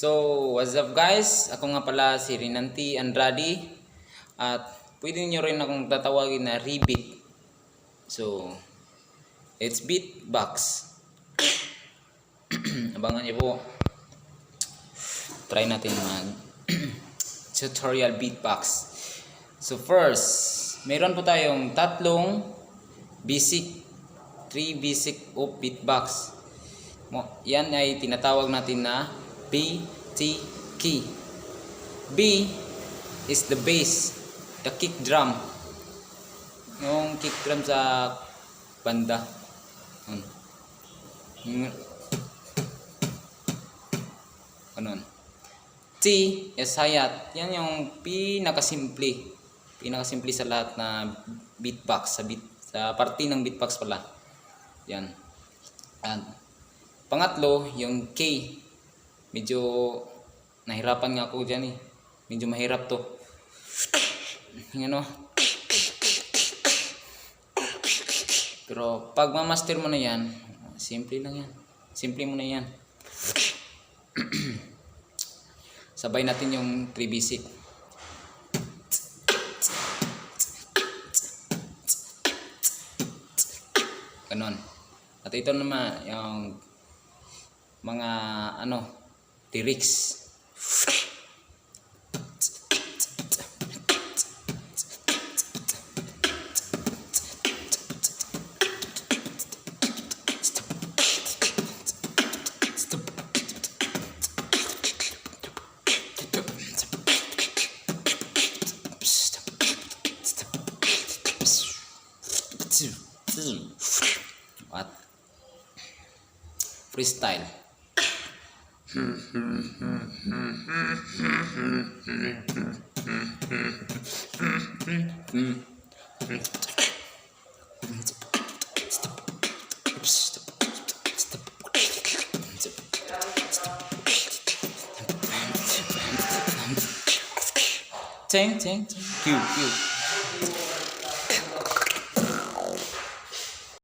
So, what's up guys? Ako nga pala si Rinanti Andrade at pwede nyo rin akong tatawagin na Rebit. So, it's beatbox. Abangan nyo po. Try natin mag tutorial beatbox. So first, meron po tayong three basic of beatbox. Yan ay tinatawag natin na BT key. B is the bass, the kick drum. Yung kick drum sa banda. Ganun. T is hayat. Yan yung pinakasimple sa lahat na beatbox sa parte ng beatbox pala. Yan. At pangatlo, yung K. Medyo nahirapan nga ako dyan eh. Medyo mahirap to. Yung ano. Pero pag ma-master mo na yan, simple lang yan. Simple mo na yan. Sabay natin yung 3 basic. Ganon. At ito naman yung mga lyrics. What? Freestyle. Ting ting ting. Cue.